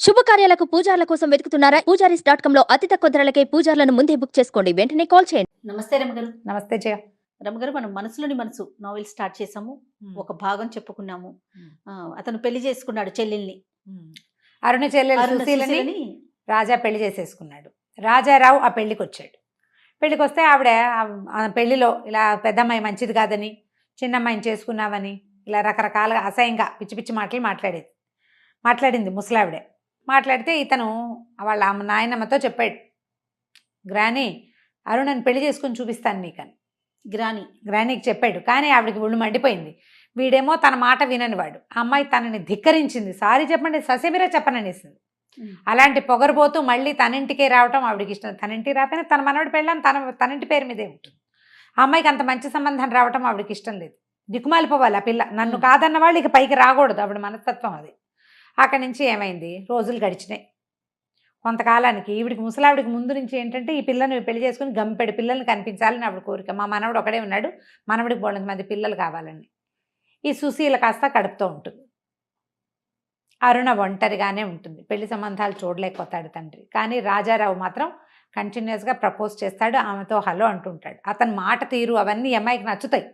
శుభకార్యాలకు పూజార్ల కోసం వెతుకుతున్నారా? పూజారీస్.com లో అతి తక్కువ ధరలకే పూజార్లను ముందే బుక్ చేసుకోండి. వెంటనే కాల్ చేయండి. నమస్తే రమగారు. నమస్తే జయ. రమగారు, మనం మనసులోని మనసు నావెల్ స్టార్ట్ చేసాము. ఒక భాగం చెప్పుకున్నాము. మ్మ్. అతను పెళ్లి చేసుకున్నాడు చెల్లెల్ని. అరుణ చెల్లెలు అరుణ సుశీలని సుశీలని రాజా పెళ్లి చేసేసుకున్నాడు. రాజారావు ఆ పెళ్లికి వచ్చాడు. పెళ్లికి వస్తే ఆవిడ ఆ పెళ్లిలో ఇలా పెద్దమ్మాయి మంచిది కాదని, చిన్నమ్మాయిని చేసుకున్నావని ఇలా రకరకాలుగా అసహ్యంగా పిచ్చి పిచ్చి మాటలు మాట్లాడింది ముసలావిడే. మాట్లాడితే ఇతను వాళ్ళ నాయనమ్మతో చెప్పాడు, గ్రాని అరుణని పెళ్లి చేసుకుని చూపిస్తాను నీకని గ్రానీకి చెప్పాడు. కానీ ఆవిడకి ఒళ్ళు మండిపోయింది. వీడేమో తన మాట వినని వాడు. ఆ అమ్మాయి తనని ధిక్కరించింది. సారీ చెప్పండి, ససేమిరా చెప్పననేసింది. అలాంటి పొగరబోతూ మళ్ళీ తనింటికే రావటం ఆవిడకి ఇష్టం. తనింటికి రాకపోయినా తన మనవడి పెళ్ళని తనింటి పేరు మీదే ఉంటుంది. ఆ అమ్మాయికి అంత మంచి సంబంధం రావటం ఆవిడకి ఇష్టం లేదు. దిక్కుమాలిపోవాలి ఆ పిల్ల. నన్ను కాదన్న వాళ్ళు ఇక పైకి రాకూడదు, ఆవిడ మనస్తత్వం అది. అక్కడి నుంచి ఏమైంది, రోజులు గడిచినాయి. కొంతకాలానికి ఈవిడికి ముసలావిడికి ముందు నుంచి ఏంటంటే ఈ పిల్లని పెళ్లి చేసుకుని గంపెడు పిల్లల్ని కనిపించాలని ఆవిడ కోరిక. మా మనవడు ఒకడే ఉన్నాడు, మనవడికి బోళ్ళంత మంది పిల్లలు కావాలని. ఈ సుశీల కాస్త కడుపుతూ ఉంటుంది. అరుణ ఒంటరిగానే ఉంటుంది. పెళ్లి సంబంధాలు చూడలేకపోతాడు తండ్రి. కానీ రాజారావు మాత్రం కంటిన్యూస్గా ప్రపోజ్ చేస్తాడు, ఆమెతో హలో అంటుంటాడు. అతని మాట తీరు అవన్నీ అమ్మాయికి నచ్చుతాయి.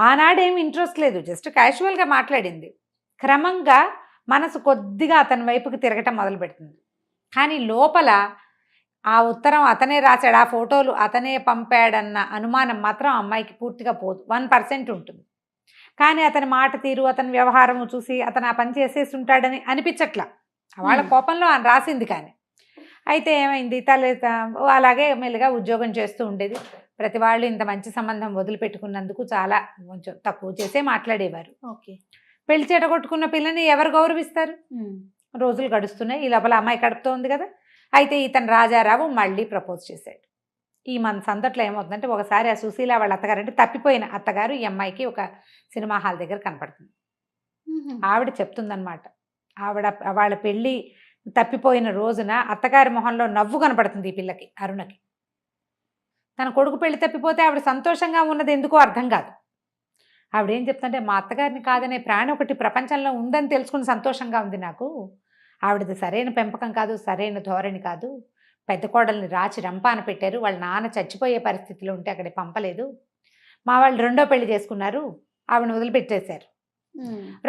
ఆనాడేమి ఇంట్రెస్ట్ లేదు, జస్ట్ క్యాజువల్గా మాట్లాడింది. క్రమంగా మనసు కొద్దిగా అతని వైపుకి తిరగటం మొదలు పెడుతుంది. కానీ లోపల ఆ ఉత్తరం అతనే రాశాడు, ఆ ఫోటోలు అతనే పంపాడన్న అనుమానం మాత్రం అమ్మాయికి పూర్తిగా పోదు, 1% ఉంటుంది. కానీ అతని మాట తీరు, అతని వ్యవహారము చూసి అతను ఆ పని చేసేసి ఉంటాడని అనిపించట్లా. వాళ్ళ కోపంలో ఆయన రాసింది. కానీ అయితే ఏమైంది, అలాగే మెల్లిగా ఉద్యోగం చేస్తూ ఉండేది. ప్రతి వాళ్ళు ఇంత మంచి సంబంధం వదిలిపెట్టుకున్నందుకు చాలా కొంచెం తక్కువ చేసే మాట్లాడేవారు. ఓకే, పెళ్లి చెడగొట్టుకున్న పిల్లని ఎవరు గౌరవిస్తారు? రోజులు గడుస్తున్నాయి. ఈ లోపల అమ్మాయి కడుపుతో ఉంది కదా. అయితే ఇతను రాజారావు మళ్ళీ ప్రపోజ్ చేశాడు. ఈ మన సందట్లో ఏమవుతుందంటే, ఒకసారి ఆ సుశీల వాళ్ళ అత్తగారు, అంటే తప్పిపోయిన అత్తగారు, ఈ అమ్మాయికి ఒక సినిమా హాల్ దగ్గర కనపడుతుంది. ఆవిడ చెప్తుందనమాట, వాళ్ళ పెళ్ళి తప్పిపోయిన రోజున అత్తగారి మొహంలో నవ్వు కనపడుతుంది ఈ పిల్లకి, అరుణకి. తన కొడుకు పెళ్లి తప్పిపోతే ఆవిడ సంతోషంగా ఉన్నది ఎందుకో అర్థం కాదు. ఆవిడేం చెప్తుంటే, మా అత్తగారిని కాదనే ప్రాణి ఒకటి ప్రపంచంలో ఉందని తెలుసుకుని సంతోషంగా ఉంది నాకు. ఆవిడది సరైన పెంపకం కాదు, సరైన ధోరణి కాదు. పెద్ద కోడల్ని రాచి రంపాన పెట్టారు. వాళ్ళ నాన్న చచ్చిపోయే పరిస్థితిలో ఉంటే అక్కడికి పంపలేదు. మా వాళ్ళు రెండో పెళ్లి చేసుకున్నారు, ఆవిడని వదిలిపెట్టేశారు.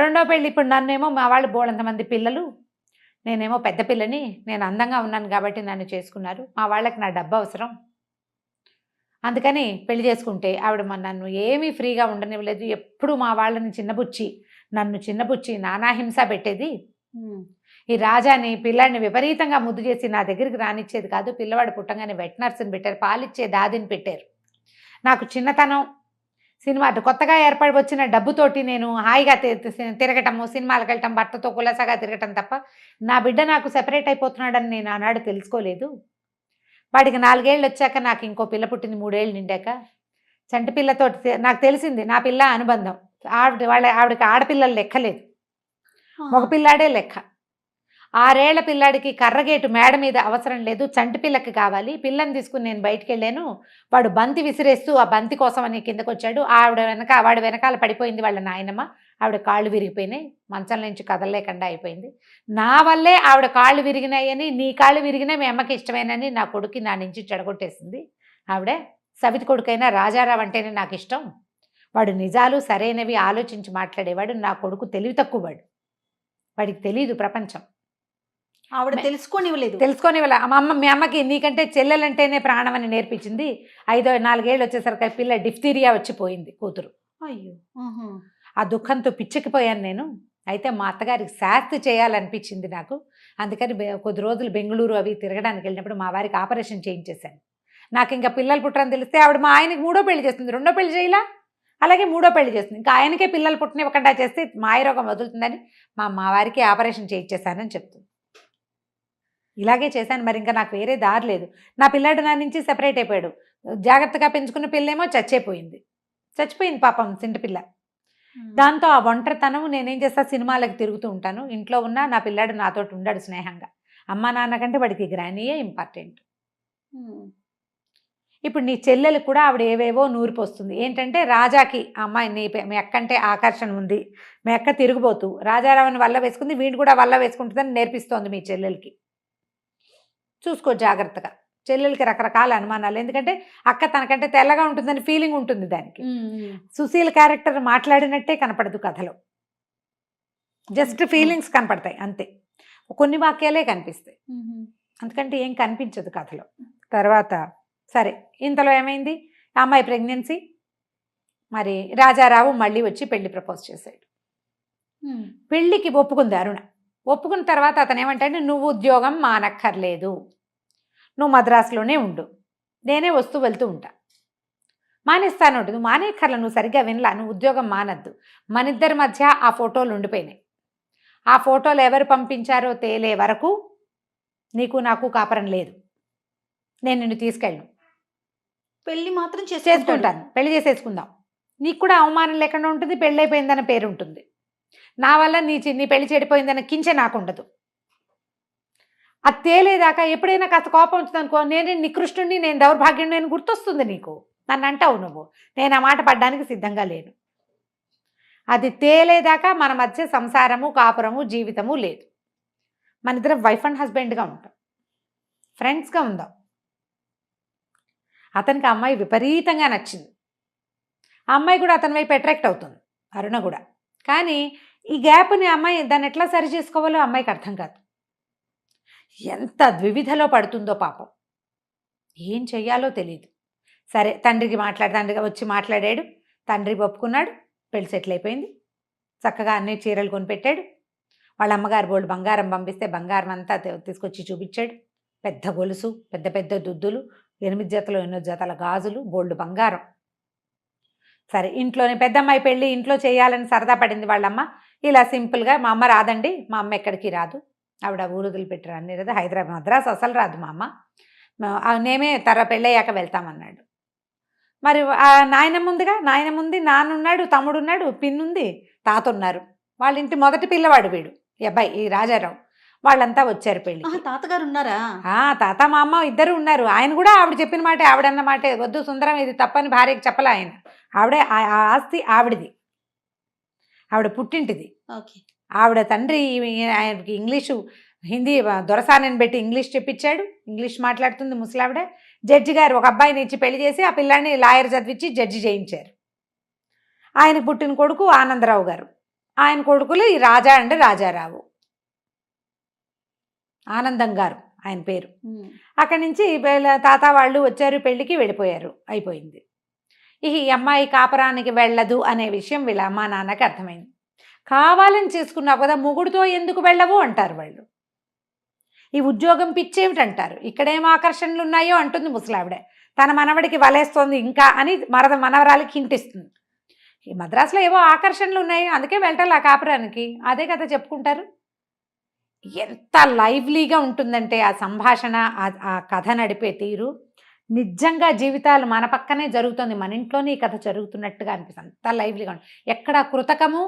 రెండో పెళ్లి ఇప్పుడు నన్నేమో మా వాళ్ళు బోళంతమంది పిల్లలు, నేనేమో పెద్ద పిల్లని, నేను అందంగా ఉన్నాను కాబట్టి నన్ను చేసుకున్నారు. మా వాళ్ళకి నా డబ్బు అవసరం, అందుకని పెళ్లి చేసుకుంటే ఆవిడ నన్ను ఏమీ ఫ్రీగా ఉండనివ్వలేదు. ఎప్పుడు మా వాళ్ళని నన్ను చిన్నబుచ్చి నానాహింస పెట్టేది. ఈ రాజాని పిల్లాడిని విపరీతంగా ముద్దు చేసి నా దగ్గరికి రానిచ్చేది కాదు. పిల్లవాడు పుట్టంగానే వెట్ నర్స్ని పెట్టారు, పాలిచ్చే దాదిని పెట్టారు. నాకు చిన్నతనం సినిమా కొత్తగా ఏర్పడి వచ్చిన డబ్బుతోటి నేను హాయిగా తిరగటము, సినిమాలకు వెళ్ళటం, భర్తతో కులసగా తిరగటం తప్ప నా బిడ్డ నాకు సెపరేట్ అయిపోతున్నాడని నేను ఆనాడు తెలుసుకోలేదు. వాడికి 4 ఏళ్ళు వచ్చాక నాకు ఇంకో పిల్ల పుట్టింది, 3 ఏళ్ళు నిండాక. చంటి పిల్లతో నాకు తెలిసింది నా పిల్ల అనుబంధం. ఆవిడకి ఆడపిల్లలు లెక్కలేదు, మగ పిల్లాడే లెక్క. 6 ఏళ్ల పిల్లాడికి కర్రగేటు మేడ మీద అవసరం లేదు, చంటి పిల్లకి కావాలి. పిల్లని తీసుకుని నేను బయటికి వెళ్ళాను, వాడు బంతి విసిరేస్తూ ఆ బంతి కోసం అని కిందకు వచ్చాడు. వాడి వెనకాల పడిపోయింది వాళ్ళ నాయనమ్మ. ఆవిడ కాళ్ళు విరిగిపోయినాయి, మంచం నుంచి కదలలేకుండా అయిపోయింది. నా వల్లే ఆవిడ కాళ్ళు విరిగినాయని, నీ కాళ్ళు విరిగినా మీ అమ్మకి ఇష్టమేనని నా కొడుకు నా నుంచి చెడగొట్టేసింది ఆవిడే. సవితి కొడుకైనా రాజారావు అంటేనే నాకు ఇష్టం. వాడు నిజాలు సరైనవి ఆలోచించి మాట్లాడేవాడు. నా కొడుకు తెలివి తక్కువవాడు, వాడికి తెలియదు ప్రపంచం. ఆవిడ తెలుసుకోనివ్వలేదు. మీ అమ్మకి నీకంటే చెల్లెలంటేనే ప్రాణం అని నేర్పించింది. 4 ఏళ్ళు వచ్చేసరికి పిల్ల డిఫ్తీరియా వచ్చిపోయింది కూతురు. అయ్యో, ఆ దుఃఖంతో పిచ్చెక్కిపోయాను నేను. అయితే మా అత్తగారికి శాస్తి చేయాలనిపించింది నాకు. అందుకని కొద్ది రోజులు బెంగళూరు అవి తిరగడానికి వెళ్ళినప్పుడు మా వారికి ఆపరేషన్ చేయించేశాను. నాకు ఇంకా పిల్లలు పుట్టరని తెలిస్తే ఆవిడ మా ఆయనకి 3వ పెళ్లి చేస్తుంది. 2వ పెళ్లి చేయాల, అలాగే 3వ పెళ్లి చేస్తుంది. ఇంకా ఆయనకే పిల్లలు పుట్టనివ్వకుండా చేస్తే మాయరోగం వదులుతుందని మా వారికి ఆపరేషన్ చేయించేశానని చెప్తుంది. ఇలాగే చేశాను, మరి ఇంకా నాకు వేరే దారి లేదు. నా పిల్లాడు నా నుంచి సెపరేట్ అయిపోయాడు. జాగ్రత్తగా పెంచుకున్న పిల్లేమో చచ్చిపోయింది పాపం సింటి పిల్ల. దాంతో ఆ ఒంటరితనం, నేనేం చేస్తా, సినిమాలకు తిరుగుతూ ఉంటాను. ఇంట్లో ఉన్నా నా పిల్లాడు నాతో ఉండాడు స్నేహంగా. అమ్మా నాన్న కంటే వాడికి గ్రానీయే ఇంపార్టెంట్. ఇప్పుడు నీ చెల్లెలు కూడా ఆవిడ ఏవేవో నూరిపోస్తుంది. ఏంటంటే రాజాకి ఆ అమ్మాయి మీ అక్క అంటే ఆకర్షణ ఉంది, మీ అక్క తిరిగిపోతూ రాజారావుని వల్ల వేసుకుంది, వీడు కూడా వల్ల వేసుకుంటుందని నేర్పిస్తోంది మీ చెల్లెలకి. చూసుకో జాగ్రత్తగా. చెల్లెలకి రకరకాల అనుమానాలు, ఎందుకంటే అక్క తనకంటే తెల్లగా ఉంటుందని ఫీలింగ్ ఉంటుంది దానికి. సుశీల్ క్యారెక్టర్ మాట్లాడినట్టే కనపడదు కథలో, జస్ట్ ఫీలింగ్స్ కనపడతాయి అంతే, కొన్ని వాక్యాలే కనిపిస్తాయి, అందుకంటే ఏం కనిపించదు కథలో. తర్వాత సరే ఇంతలో ఏమైంది, ఆ అమ్మాయి ప్రెగ్నెన్సీ. మరి రాజారావు మళ్ళీ వచ్చి పెళ్లి ప్రపోజ్ చేశాడు. పెళ్లికి ఒప్పుకుంది అరుణ. ఒప్పుకున్న తర్వాత అతను ఏమంటాడు, నువ్వు ఉద్యోగం మానక్కర్లేదు, నువ్వు మద్రాసులోనే ఉండు, నేనే వస్తూ వెళ్తూ ఉంటా. మానేస్తాను, నువ్వు మానేక్కర్ల, నువ్వు సరిగ్గా వినలా, నువ్వు ఉద్యోగం మానద్దు. మన ఇద్దరి మధ్య ఆ ఫోటోలు ఉండిపోయినాయి, ఆ ఫోటోలు ఎవరు పంపించారో తేలే వరకు నీకు నాకు కాపురం లేదు, నేను నిన్ను తీసుకెళ్ళను, పెళ్లి మాత్రం చేసుకుంటాను, పెళ్లి చేసేసుకుందాం, నీకు కూడా అవమానం లేకుండా ఉంటుంది, పెళ్ళి అయిపోయిందన్న పేరు ఉంటుంది, నా వల్ల నీ పెళ్లి చెడిపోయిందన్న కించె నాకు ఉండదు. అది తేలేదాకా ఎప్పుడైనా కాస్త కోపం వచ్చింది అనుకో, నేను నికృష్టుని, నేను దౌర్భాగ్యం, నేను గుర్తొస్తుంది నీకు, నన్ను అంటావు నువ్వు, నేను ఆ మాట పడ్డానికి సిద్ధంగా లేను. అది తేలేదాకా మన మధ్య సంసారము, కాపురము, జీవితము లేదు. మన ఇద్దరం వైఫ్ అండ్ హస్బెండ్గా ఉంటాం, ఫ్రెండ్స్గా ఉందాం. అతనికి ఆ అమ్మాయి విపరీతంగా నచ్చింది, ఆ అమ్మాయి కూడా అతని వైపు అట్రాక్ట్ అవుతుంది, అరుణ కూడా. కానీ ఈ గ్యాప్ని అమ్మాయి దాన్ని ఎట్లా సరి చేసుకోవాలో అమ్మాయికి అర్థం కాదు, ఎంత ద్వివిధలో పడుతుందో పాపం, ఏం చెయ్యాలో తెలియదు. సరే తండ్రికి తండ్రిగా వచ్చి మాట్లాడాడు, తండ్రి ఒప్పుకున్నాడు, పెళ్లి సెటిల్ అయిపోయింది. చక్కగా అన్ని చీరలు కొనిపెట్టాడు. వాళ్ళ అమ్మగారు బోల్డ్ బంగారం పంపిస్తే బంగారం అంతా తీసుకొచ్చి చూపించాడు. పెద్ద గొలుసు, పెద్ద పెద్ద దుద్దులు, 8 జతలు 8 జతల గాజులు, బోల్డ్ బంగారం. సరే ఇంట్లోనే పెద్దమ్మాయి పెళ్ళి ఇంట్లో చేయాలని సరదా పడింది వాళ్ళమ్మ. ఇలా సింపుల్గా, మా అమ్మ రాదండి, మా అమ్మ ఎక్కడికి రాదు, ఆవిడ ఊరు వదిలిపెట్టరు అన్ని రాదు, హైదరాబాద్ మద్రాసు అసలు రాదు మా అమ్మ, నేమే పెళ్ళయ్యాక వెళ్తామన్నాడు. మరి ఆ నాయనమ్మ ఉందిగా, నాయనమ్మ ఉంది, నాన్నున్నాడు, తమ్ముడున్నాడు, పిన్నుంది, తాత ఉన్నారు. వాళ్ళ ఇంటి మొదటి పిల్లవాడు వీడు, ఈ అబ్బాయి, ఈ రాజారావు. వాళ్ళంతా వచ్చారు పెళ్ళి. తాతగారు ఉన్నారా? తాత మా అమ్మ ఇద్దరు ఉన్నారు. ఆయన కూడా ఆవిడ చెప్పిన మాట, ఆవిడన్న మాటే, వద్దు సుందరం ఇది తప్పని భార్యకి చెప్పలే ఆయన. ఆవిడే ఆ ఆస్తి ఆవిడది, ఆవిడ పుట్టింటిది. ఆవిడ తండ్రి ఆయనకి ఇంగ్లీషు, హిందీ దొరసానని పెట్టి ఇంగ్లీష్ చెప్పించాడు, ఇంగ్లీష్ మాట్లాడుతుంది ముసలావిడ. జడ్జి గారు ఒక అబ్బాయిని ఇచ్చి పెళ్లి చేసి ఆ పిల్లాన్ని లాయర్ చదివించి జడ్జి చేయించారు. ఆయన పుట్టిన కొడుకు ఆనందరావు గారు, ఆయన కొడుకులు ఈ రాజా అండ్ రాజారావు, ఆనందం గారు ఆయన పేరు. అక్కడి నుంచి తాత వాళ్ళు వచ్చారు, పెళ్ళికి వెళ్ళిపోయారు, అయిపోయింది. ఈ అమ్మాయి కాపురానికి వెళ్ళదు అనే విషయం వీళ్ళ అమ్మా నాన్నకి అర్థమైంది. కావాలని చేసుకున్నావు కదా, మొగుడుతో ఎందుకు వెళ్ళవు అంటారు వాళ్ళు. ఈ ఉద్యోగం పిచ్చేమిటంటారు, ఇక్కడేం ఆకర్షణలు ఉన్నాయో అంటుంది ముసలావిడ. తన మనవడికి వలేస్తోంది ఇంకా అని మనవరాలికి హింటిస్తుంది. ఈ మద్రాసులో ఏవో ఆకర్షణలు ఉన్నాయి, అందుకే వెళ్ళాలి ఆ కాపురానికి, అదే కదా చెప్పుకుంటారు. ఎంత లైవ్లీగా ఉంటుందంటే ఆ సంభాషణ, ఆ కథ నడిపే తీరు, నిజంగా జీవితాలు మన పక్కనే జరుగుతుంది, మన ఇంట్లోనే ఈ కథ జరుగుతున్నట్టుగా అనిపిస్తుంది. అంత లైవ్లీగా ఉంటుంది, ఎక్కడ కృతకము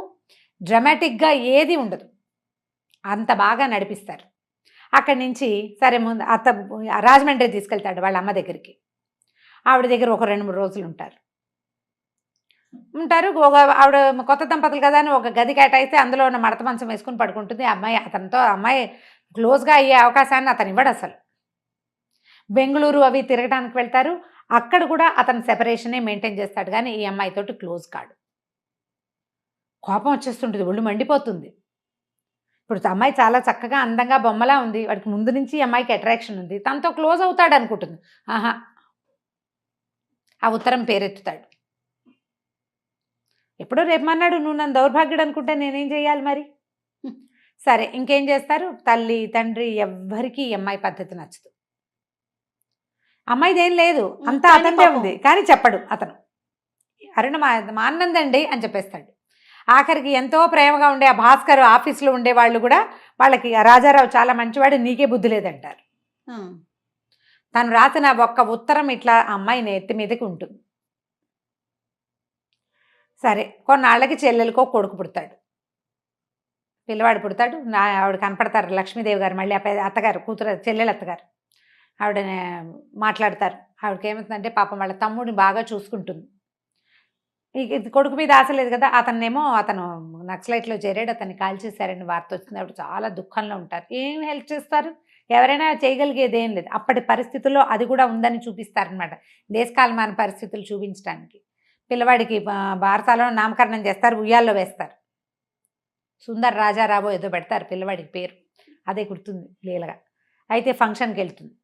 డ్రామాటిక్గా ఏది ఉండదు, అంత బాగా నడిపిస్తారు. అక్కడి నుంచి సరే ముందు రాజమండ్రి తీసుకెళ్తాడు వాళ్ళ అమ్మ దగ్గరికి. ఆవిడ దగ్గర ఒక 2-3 రోజులు ఉంటారు. ఆవిడ కొత్త దంపతులు కదా అని ఒక గది కేటాయిస్తే అందులో ఉన్న మడత మంచం వేసుకుని పడుకుంటుంది. అమ్మాయి క్లోజ్గా అయ్యే అవకాశాన్ని అతను ఇవ్వడు అసలు. బెంగళూరు అవి తిరగడానికి వెళ్తారు, అక్కడ కూడా అతను సెపరేషనే మెయింటైన్ చేస్తాడు, కానీ ఈ అమ్మాయితోటి క్లోజ్ కాడు. కోపం వచ్చేస్తుంటుంది, ఒళ్ళు మండిపోతుంది. ఇప్పుడు అమ్మాయి చాలా చక్కగా అందంగా బొమ్మలా ఉంది, వాడికి ముందు నుంచి ఈ అమ్మాయికి అట్రాక్షన్ ఉంది, తనతో క్లోజ్ అవుతాడు అనుకుంటుంది. ఆహా, ఆ ఉత్తరం పేరెత్తుతాడు. ఎప్పుడో రేపమన్నాడు, నువ్వు నన్ను దౌర్భాగ్యుడు అనుకుంటే నేనేం చేయాలి మరి? సరే ఇంకేం చేస్తారు, తల్లి తండ్రి ఎవ్వరికీ ఈ అమ్మాయి పద్ధతి నచ్చదు. అమ్మాయిదేం లేదు, అంతా అతనిదే ఉంది, కానీ చెప్పడు అతను. అరుణ మా అన్నందండి అని చెప్పేస్తాడు. ఆఖరికి ఎంతో ప్రేమగా ఉండే ఆ భాస్కర్ ఆఫీస్లో ఉండేవాళ్ళు కూడా వాళ్ళకి రాజారావు చాలా మంచివాడు, నీకే బుద్ధి లేదంటారు. తను రాసిన ఒక్క ఉత్తరం ఇట్లా అమ్మాయి నెత్తి మీదకి ఉంటుంది. సరే కొన్నాళ్ళకి చెల్లెలకో కొడుకు పుడతాడు, పిల్లవాడు పుడతాడు. ఆవిడ కనపడతారు లక్ష్మీదేవి గారు, మళ్ళీ అత్తగారు, కూతురు చెల్లెలు అత్తగారు. ఆవిడ మాట్లాడతారు. ఆవిడకి ఏమవుతుందంటే పాపం వాళ్ళ తమ్ముడిని బాగా చూసుకుంటుంది. ఇది కొడుకు మీద ఆశ లేదు కదా, అతను నక్సలైట్లో చేరాడు, అతన్ని కాల్చేశారని వార్త వచ్చింది. ఆవిడ చాలా దుఃఖంలో ఉంటారు. ఏం హెల్ప్ చేస్తారు, ఎవరైనా చేయగలిగేది ఏం లేదు. అప్పటి పరిస్థితుల్లో అది కూడా ఉందని చూపిస్తారనమాట, దేశకాలమాన పరిస్థితులు చూపించడానికి. పిల్లవాడికి భారతాలో నామకరణం చేస్తారు, ఉయ్యాల్లో వేస్తారు. సుందర్ రాజారావు ఏదో పెడతారు పిల్లవాడికి పేరు, అదే గుర్తుంది లీలగా. అయితే ఫంక్షన్కి వెళ్తుంది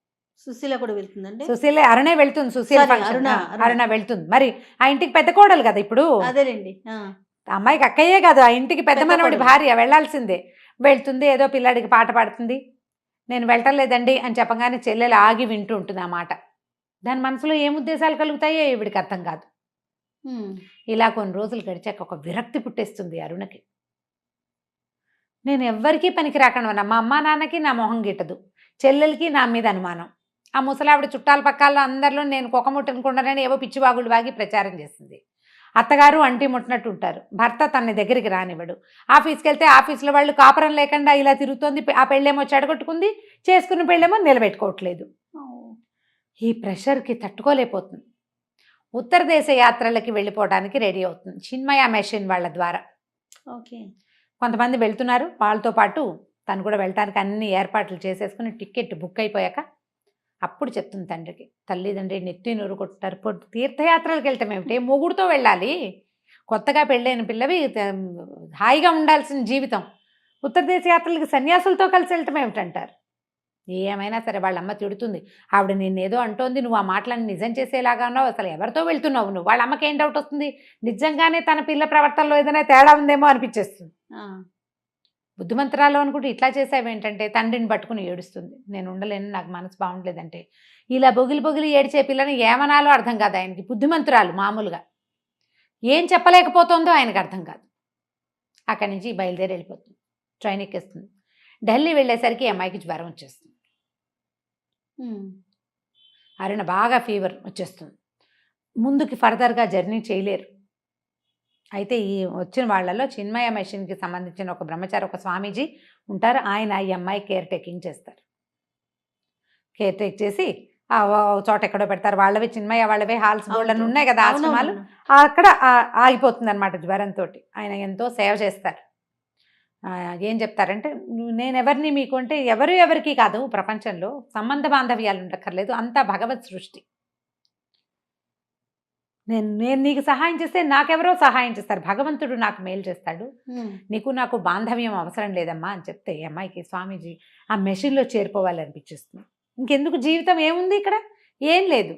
సుశీల కూడా వెళ్తుందండి. సుశీల, అరుణే వెళ్తుంది. సుశీల Sorry, ఫంక్షన్ అరుణ. అరుణ వెళ్తుంది. మరి ఆ ఇంటికి పెద్ద కోడలు కదా ఇప్పుడు, అదేలేండి. అమ్మాయికి అక్కయ్యే కాదు, ఆ ఇంటికి పెద్ద పెద్ద మనవడి కోడలు. భార్య, వెళ్లాల్సిందే. వెళ్తుంది, ఏదో పిల్లాడికి పాట పాడుతుంది. నేను వెళ్ళటలేదండి అని చెప్పగానే చెల్లెలు ఆగి వింటూ ఉంటుంది ఆ మాట. దాని మనసులో ఏం ఉద్దేశాలు కలుగుతాయో ఈవిడికి అర్థం కాదు. ఇలా కొన్ని రోజులు గడిచాక ఒక విరక్తి పుట్టేస్తుంది అరుణకి. నేను ఎవ్వరికీ పనికి రాకుండా, మా అమ్మా నాన్నకి నా మొహం గిట్టదు, చెల్లెలకి నా మీద అనుమానం. ఆ ముసలావిడ చుట్టాల పక్కాల్లో అందరిలో నేను కుక్కముట్టనుకుంటానని ఏవో పిచ్చివాగుడు వాగి ప్రచారం చేస్తుంది. అత్తగారు అంటి ముట్టినట్టు ఉంటారు. భర్త తన దగ్గరికి రానివ్వడు. ఆఫీస్కి వెళ్తే ఆఫీసులో వాళ్ళు కాపురం లేకుండా ఇలా తిరుగుతోంది. ఆ పెళ్ళేమో చెడగొట్టుకుంది, చేసుకున్న పెళ్ళేమో నిలబెట్టుకోవట్లేదు. ఈ ప్రెషర్కి తట్టుకోలేకపోతుంది. ఉత్తర దేశ యాత్రలకి వెళ్ళిపోవడానికి రెడీ అవుతుంది చిన్మయ మెషిన్ వాళ్ళ ద్వారా. ఓకే. కొంతమంది వెళ్తున్నారు, వాళ్ళతో పాటు తను కూడా వెళ్ళటానికి అన్ని ఏర్పాట్లు చేసేసుకుని టికెట్ బుక్ అయిపోయాక అప్పుడు చెప్తుంది తండ్రికి, తల్లిదండ్రి నెత్తి నూరు కొట్టారు, తీర్థయాత్రలకు వెళ్తాం ఏమిటి, మొగుడుతో వెళ్ళాలి, కొత్తగా పెళ్ళైన పిల్లవి హాయిగా ఉండాల్సిన జీవితం, ఉత్తర దేశ యాత్రలకి సన్యాసులతో కలిసి వెళ్ళటం ఏమిటంటారు. ఏమైనా సరే వాళ్ళ అమ్మ తిడుతుంది, ఆవిడ నిన్నేదో అంటోంది, నువ్వు ఆ మాటలను నిజం చేసేలాగా ఉన్నావు, అసలు ఎవరితో వెళ్తున్నావు నువ్వు. వాళ్ళ అమ్మకి ఏం డౌట్ వస్తుంది, నిజంగానే తన పిల్ల ప్రవర్తనలో ఏదైనా తేడా ఉందేమో అనిపించేస్తుంది. బుద్ధిమంతరాలు అనుకుంటే ఇట్లా చేసావేంటంటే తండ్రిని పట్టుకుని ఏడుస్తుంది. నేను ఉండలేను, నాకు మనసు బాగుండలేదంటే. ఇలా బొగిలి బొగిలి ఏడిచే పిల్లని ఏమనాలో అర్థం కాదు ఆయనకి. బుద్ధిమంతురాలు మామూలుగా, ఏం చెప్పలేకపోతుందో ఆయనకు అర్థం కాదు. అక్కడి నుంచి బయలుదేరి వెళ్ళిపోతుంది, ట్రైన్ ఎక్కేస్తుంది. ఢిల్లీ వెళ్ళేసరికి అమ్మాయికి జ్వరం వచ్చేస్తుంది. అరుణ బాగా ఫీవర్ వచ్చేస్తుంది. ముందుకి ఫర్దర్గా జర్నీ చేయలేరు. అయితే ఈ వచ్చిన వాళ్ళలో చిన్మయ మెషిన్కి సంబంధించిన ఒక బ్రహ్మచారి, ఒక స్వామీజీ ఉంటారు. ఆయన ఈ అమ్మాయి కేర్ టేకింగ్ చేస్తారు. కేర్ టేక్ చేసి ఆ చోట ఎక్కడో పెడతారు. వాళ్ళవి చిన్మయ వాళ్ళవే హాల్స్ బోర్డులను ఉన్నాయి కదా ఆశ్రమాలు, అక్కడ ఆగిపోతుంది అనమాట జ్వరంతో. ఆయన ఎంతో సేవ చేస్తారు. ఏం చెప్తారంటే, నేను ఎవరిని మీకు అంటే ఎవరికి కాదు, ప్రపంచంలో సంబంధ బాంధవ్యాలు ఉండక్కర్లేదు, అంతా భగవత్ సృష్టి. నేను నీకు సహాయం చేస్తే నాకెవరో సహాయం చేస్తారు, భగవంతుడు నాకు మేలు చేస్తాడు, నీకు నాకు బాంధవ్యం అవసరం లేదమ్మా అని చెప్తే అమ్మాయికి స్వామీజీ ఆ మెషిన్లో చేరిపోవాలనిపించేస్తుంది. ఇంకెందుకు, జీవితం ఏముంది ఇక్కడ, ఏం లేదు,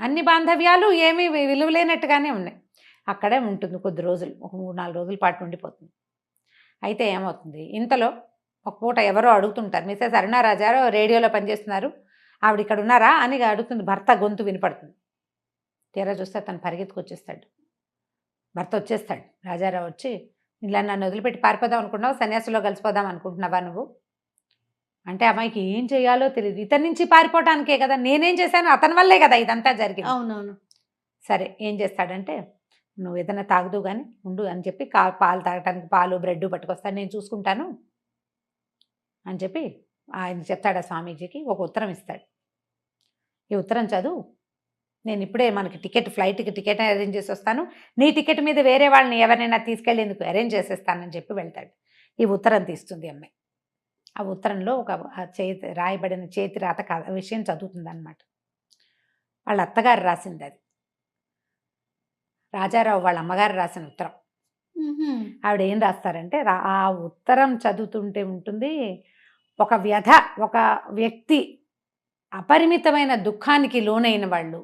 అన్ని బాంధవ్యాలు ఏమీ విలువలేనట్టుగానే ఉన్నాయి. అక్కడే ఉంటుంది కొద్ది రోజులు, ఒక 3-4 రోజుల పాటు ఉండిపోతుంది. అయితే ఏమవుతుంది, ఇంతలో ఒక పూట ఎవరో అడుగుతుంటారు, మిసెస్ అరుణ రాజారావు రేడియోలో పనిచేస్తున్నారు, ఆవిడ ఇక్కడ ఉన్నారా అని అడుగుతుంది. భర్త గొంతు వినపడుతుంది. తీరా చూస్తే తను పరిగెత్తుకొచ్చేస్తాడు. భర్త వచ్చేస్తాడు. రాజారావు వచ్చి, ఇలా నన్ను వదిలిపెట్టి పారిపోదాం అనుకుంటున్నావు, సన్యాసులో కలిసిపోదాం అనుకుంటున్నావా నువ్వు అంటే, అమ్మాయికి ఏం చేయాలో తెలియదు. ఇతని నుంచి పారిపోవటానికే కదా, నేనేం చేశాను, అతని వల్లే కదా ఇదంతా జరిగింది. అవునవును. సరే ఏం చేస్తాడంటే, నువ్వు ఏదైనా తాగుదు కానీ ఉండు అని చెప్పి పాలు తాగటానికి పాలు బ్రెడ్ పట్టుకొస్తాను, నేను చూసుకుంటాను అని చెప్పి ఆయన చెప్తాడు. ఆ స్వామీజీకి ఒక ఉత్తరం ఇస్తాడు. ఈ ఉత్తరం చదువు, నేను ఇప్పుడే మనకి ఫ్లైట్కి టికెట్ అరేంజ్ చేసి వస్తాను, నీ టికెట్ మీద వేరే వాళ్ళని ఎవరైనా తీసుకెళ్ళేందుకు అరేంజ్ చేసేస్తానని చెప్పి వెళ్తాడు. ఈ ఉత్తరం తీస్తుంది అమ్మాయి. ఆ ఉత్తరంలో ఒక రాయబడిన చేతి రాత విషయం చదువుతుంది అనమాట. వాళ్ళ అత్తగారు రాసింది అది. రాజారావు వాళ్ళ అమ్మగారు రాసిన ఉత్తరం. ఆవిడ ఏం రాస్తారంటే, ఆ ఉత్తరం చదువుతుంటే ఉంటుంది, ఒక వ్యధ, ఒక వ్యక్తి అపరిమితమైన దుఃఖానికి లోనైన వాళ్ళు,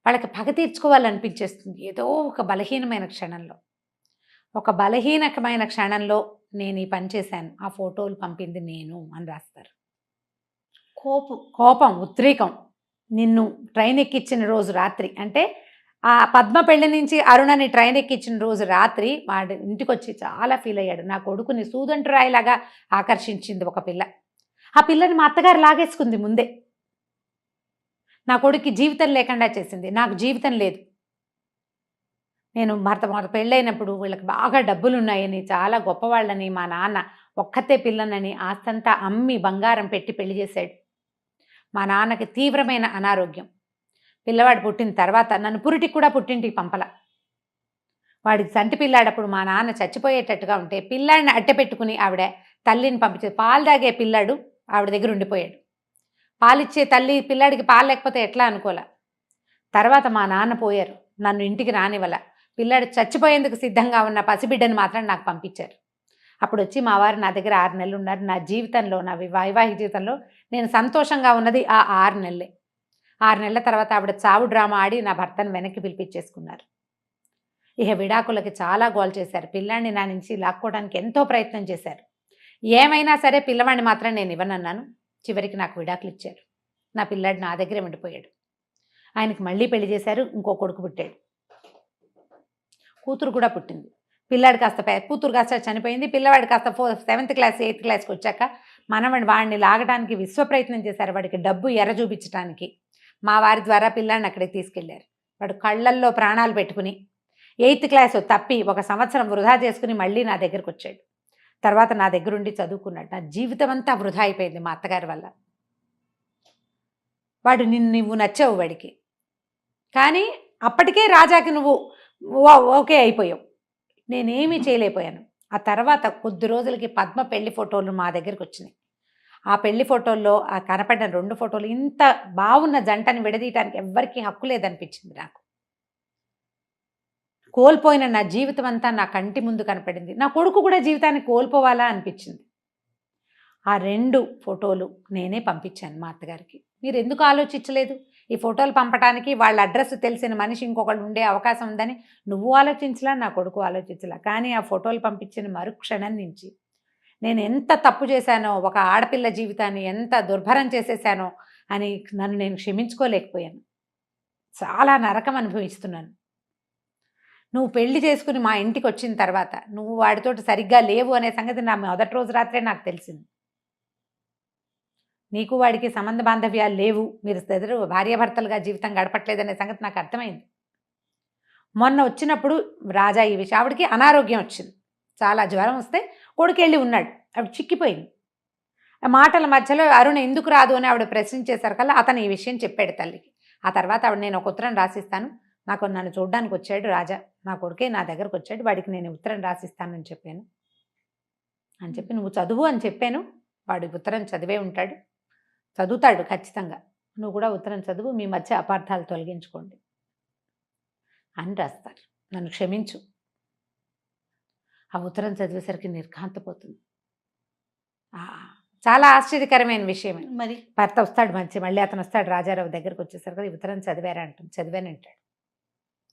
వాళ్ళకి పగ తీర్చుకోవాలనిపించేస్తుంది ఏదో ఒక బలహీనమైన క్షణంలో. ఒక బలహీనమైన క్షణంలో నేను ఈ పని చేశాను, ఆ ఫోటోలు పంపింది నేను అని రాస్తారు. కోపం, ఉద్రేకం. నిన్ను ట్రైన్ ఎక్కించిన రోజు రాత్రి, అంటే ఆ పద్మ పెళ్లి నుంచి అరుణని ట్రైన్ ఎక్కించిన రోజు రాత్రి వాడు ఇంటికి వచ్చి చాలా ఫీల్ అయ్యాడు. నా కొడుకుని సూదంటు రాయిలాగా ఆకర్షించింది ఒక పిల్ల. ఆ పిల్లని మా అత్తగారు లాగేసుకుంది ముందే. నా కొడుక్కి జీవితం లేకుండా చేసింది, నాకు జీవితం లేదు. నేను భర్త పెళ్ళైనప్పుడు వీళ్ళకి బాగా డబ్బులు ఉన్నాయని, చాలా గొప్పవాళ్ళని, మా నాన్న ఒక్కతే పిల్లనని ఆస్తంతా అమ్మి బంగారం పెట్టి పెళ్లి చేశాడు. మా నాన్నకి తీవ్రమైన అనారోగ్యం. పిల్లవాడు పుట్టిన తర్వాత నన్ను పురిటికి కూడా పుట్టింటికి పంపల. వాడికి సంటి పిల్లాడప్పుడు మా నాన్న చచ్చిపోయేటట్టుగా ఉంటే పిల్లాడిని అట్టె పెట్టుకుని ఆవిడ తల్లిని పంపించేది. పాలు తాగే పిల్లాడు ఆవిడ దగ్గర ఉండిపోయాడు. పాలిచ్చే తల్లి పిల్లాడికి పాలు లేకపోతే ఎట్లా అనుకోలే. తర్వాత మా నాన్న పోయారు, నన్ను ఇంటికి రానివ్వల. పిల్లాడు చచ్చిపోయేందుకు సిద్ధంగా ఉన్న పసిబిడ్డను మాత్రం నాకు పంపించారు. అప్పుడు వచ్చి మా వారు నా దగ్గర 6 నెలలు ఉన్నారు. నా జీవితంలో, నా వైవాహిక జీవితంలో నేను సంతోషంగా ఉన్నది ఆ 6 నెలలే. 6 నెలల తర్వాత ఆవిడ చావు డ్రామా ఆడి నా భర్తను వెనక్కి పిలిపించేసుకున్నారు. ఇక విడాకులకి చాలా గోల్ చేశారు. పిల్లాడిని నా నుంచి లాక్కోవడానికి ఎంతో ప్రయత్నం చేశారు. ఏమైనా సరే పిల్లవాడిని మాత్రం నేను ఇవ్వనన్నాను. చివరికి నాకు విడాకులు ఇచ్చారు. నా పిల్లాడు నా దగ్గరే ఉండిపోయాడు. ఆయనకి మళ్ళీ పెళ్లి చేశారు. ఇంకో కొడుకు పుట్టాడు. కూతురు కూడా పుట్టింది. పిల్లాడు కాస్త కూతురు కాస్త చనిపోయింది. పిల్లవాడు కాస్త 7th క్లాస్ 8th క్లాస్కి వచ్చాక వాడిని లాగడానికి విశ్వ ప్రయత్నం చేశారు. వాడికి డబ్బు ఎర్ర చూపించడానికి మా వారి ద్వారా పిల్లాడిని అక్కడికి తీసుకెళ్లారు. వాడు కళ్ళల్లో ప్రాణాలు పెట్టుకుని 8th క్లాస్ తప్పి 1 సంవత్సరం వృధా చేసుకుని మళ్ళీ నా దగ్గరకు వచ్చాడు. తర్వాత నా దగ్గరుండి చదువుకున్నాడు. నా జీవితం అంతా వృధా అయిపోయింది మా అత్తగారి వల్ల. వాడు నువ్వు నచ్చావు వాడికి, కానీ అప్పటికే రాజాకి నువ్వు ఓకే అయిపోయావు. నేనేమీ చేయలేకపోయాను. ఆ తర్వాత కొద్ది రోజులకి పద్మ పెళ్లి ఫోటోలు మా దగ్గరికి వచ్చినాయి. ఆ పెళ్లి ఫోటోల్లో ఆ కనపడిన 2 ఫోటోలు ఇంత బాగున్న జంటని విడదీయటానికి ఎవ్వరికీ హక్కు లేదనిపించింది నాకు. కోల్పోయిన నా జీవితం అంతా నా కంటి ముందు కనపడింది. నా కొడుకు కూడా జీవితాన్ని కోల్పోవాలా అనిపించింది. ఆ 2 ఫోటోలు నేనే పంపించాను మా అత్తగారికి. మీరు ఎందుకు ఆలోచించలేదు? ఈ ఫోటోలు పంపడానికి వాళ్ళ అడ్రస్ తెలిసిన మనిషి ఇంకొకళ్ళు ఉండే అవకాశం ఉందని నువ్వు ఆలోచించలా, నా కొడుకు ఆలోచించలా. కానీ ఆ ఫోటోలు పంపించిన మరుక్షణం నుంచి నేను ఎంత తప్పు చేశానో, ఒక ఆడపిల్ల జీవితాన్ని ఎంత దుర్భరం చేసేసానో అని నన్ను నేను క్షమించుకోలేకపోయాను. చాలా నరకం అనుభవిస్తున్నాను. నువ్వు పెళ్లి చేసుకుని మా ఇంటికి వచ్చిన తర్వాత నువ్వు వాడితోటి సరిగ్గా లేవు అనే సంగతి నా మొదటి రోజు రాత్రే నాకు తెలిసింది. నీకు వాడికి సంబంధ బాంధవ్యాలు లేవు, మీరు ఇద్దరు భార్యాభర్తలుగా జీవితం గడపట్లేదనే సంగతి నాకు అర్థమైంది. మొన్న వచ్చినప్పుడు రాజా ఈ విషయం, ఆవిడకి అనారోగ్యం వచ్చింది, చాలా జ్వరం వస్తే కొడుకు వెళ్ళి ఉన్నాడు. ఆవిడ చిక్కిపోయింది. ఆ మాటల మధ్యలో అరుణ ఎందుకు రాదు అని ఆవిడ ప్రశ్నించేసరికల్లా అతను ఈ విషయం చెప్పాడు తల్లికి. ఆ తర్వాత ఆవిడ నేను ఒక ఉత్తరం రాసిస్తాను, నన్ను చూడడానికి వచ్చాడు రాజా, నా కొడుకే నా దగ్గరకు వచ్చాడు, వాడికి నేను ఉత్తరం రాసిస్తానని చెప్పాను అని చెప్పి, నువ్వు చదువు అని చెప్పాను. వాడి ఉత్తరం చదివే ఉంటాడు, చదువుతాడు ఖచ్చితంగా. నువ్వు కూడా ఉత్తరం చదువు, మీ మధ్య అపార్థాలు తొలగించుకోండి అని రాస్తారు. నన్ను క్షమించు. ఆ ఉత్తరం చదివేసరికి నిర్ఘాంతపోతుంది. చాలా ఆశ్చర్యకరమైన విషయమే. మరి భర్త వస్తాడు మళ్ళీ అతను వస్తాడు రాజారావు దగ్గరికి వచ్చేసరికి ఈ ఉత్తరం చదివారా అంటాం. చదివాను అంటాడు.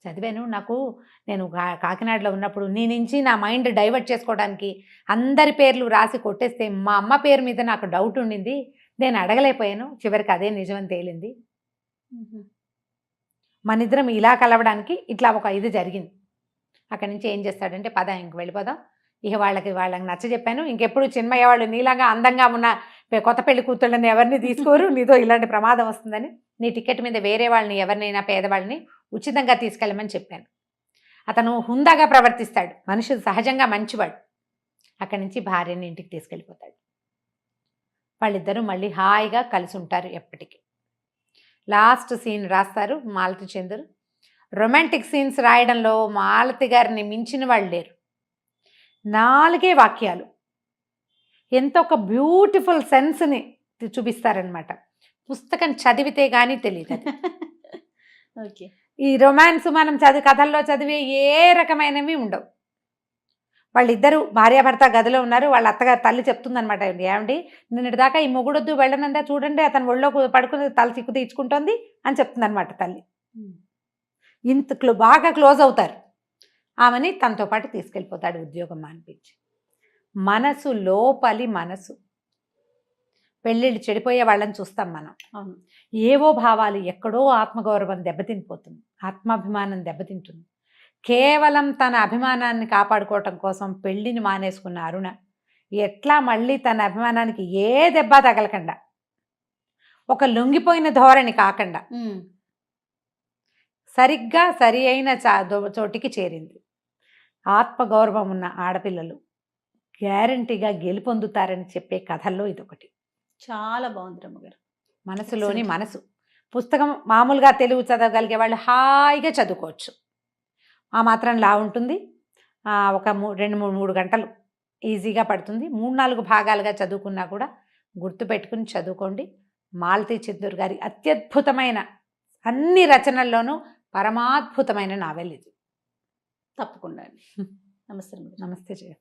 చదివాను. నేను కాకినాడలో ఉన్నప్పుడు నీ నుంచి నా మైండ్ డైవర్ట్ చేసుకోవడానికి అందరి పేర్లు రాసి కొట్టేస్తే మా అమ్మ పేరు మీద నాకు డౌట్ ఉండింది, నేను అడగలేకపోయాను. చివరికి అదే నిజమని తేలింది. మనిద్దరం ఇలా కలవడానికి ఇట్లా ఒక ఇది జరిగింది. అక్కడి నుంచి ఏం చేస్తాడంటే, పద ఇంక వెళ్ళిపోదాం, ఇక వాళ్ళకి నచ్చ చెప్పాను, ఇంకెప్పుడు చిన్మయ్య వాళ్ళు నీలాగా అందంగా ఉన్న కొత్త పెళ్లి కూతుళ్ళని ఎవరిని తీసుకోరు, నీతో ఇలాంటి ప్రమాదం వస్తుందని నీ టికెట్ మీద వేరే వాళ్ళని ఎవరినైనా పేదవాళ్ళని ఉచితంగా తీసుకెళ్ళమని చెప్పాను. అతను హుందాగా ప్రవర్తిస్తాడు, మనిషి సహజంగా మంచివాడు. అక్కడి నుంచి భార్యని ఇంటికి తీసుకెళ్ళిపోతాడు. వాళ్ళిద్దరూ మళ్ళీ హాయిగా కలిసి ఉంటారు ఎప్పటికీ. లాస్ట్ సీన్ రాస్తారు మాలతి చంద్రు. రొమాంటిక్ సీన్స్ రాయడంలో మాలతి గారిని మించిన వాళ్ళు లేరు. 4 వాక్యాలు ఎంతో ఒక బ్యూటిఫుల్ సెన్స్ని చూపిస్తారనమాట. పుస్తకం చదివితే కానీ తెలియదు. ఓకే, ఈ రొమాన్స్ మనం కథల్లో చదివే ఏ రకమైనవి ఉండవు. వాళ్ళిద్దరూ భార్యాభర్త గదిలో ఉన్నారు. వాళ్ళ అత్తగారు తల్లి చెప్తుందనమాట, ఏమండి నిన్నటి దాకా ఈ మొగుడొద్దు వెళ్ళనందా, చూడండి అతను ఒళ్ళో పడుకుని తల చిక్కు తీర్చుకుంటోంది అని చెప్తుందనమాట తల్లి. ఇంత బాగా క్లోజ్ అవుతారు. ఆమెని తనతో పాటు తీసుకెళ్ళిపోతాడు ఉద్యోగం అనిపించి. మనసు లోపలి మనసు. పెళ్ళిళ్ళు చెడిపోయే వాళ్ళని చూస్తాం మనం. ఏవో భావాలు, ఎక్కడో ఆత్మగౌరవం దెబ్బతినిపోతుంది, ఆత్మాభిమానం దెబ్బతింటుంది. కేవలం తన అభిమానాన్ని కాపాడుకోవటం కోసం పెళ్ళిని మానేసుకున్న అరుణ ఎట్లా మళ్ళీ తన అభిమానానికి ఏ దెబ్బ తగలకుండా, ఒక లొంగిపోయిన ధోరణి కాకుండా సరిగ్గా సరి అయిన చోటికి చేరింది. ఆత్మగౌరవం ఉన్న ఆడపిల్లలు గ్యారంటీగా గెలుపొందుతారని చెప్పే కథల్లో ఇదొకటి. చాలా బాగుంది రమ్మగారు. మనసులోని Excellent. మనసు. పుస్తకం మామూలుగా తెలుగు చదవగలిగే వాళ్ళు హాయిగా చదువుకోవచ్చు. ఆ మాత్రం లా ఉంటుంది. ఒక 2-3 గంటలు ఈజీగా పడుతుంది. 3-4 భాగాలుగా చదువుకున్నా కూడా గుర్తుపెట్టుకుని చదువుకోండి. మాలతీ చెందూర్ గారి అత్యద్భుతమైన అన్ని రచనల్లోనూ పరమాద్భుతమైన నావెల్ ఇది. తప్పకుండా అండి. నమస్తే మేడం. నమస్తే జయ.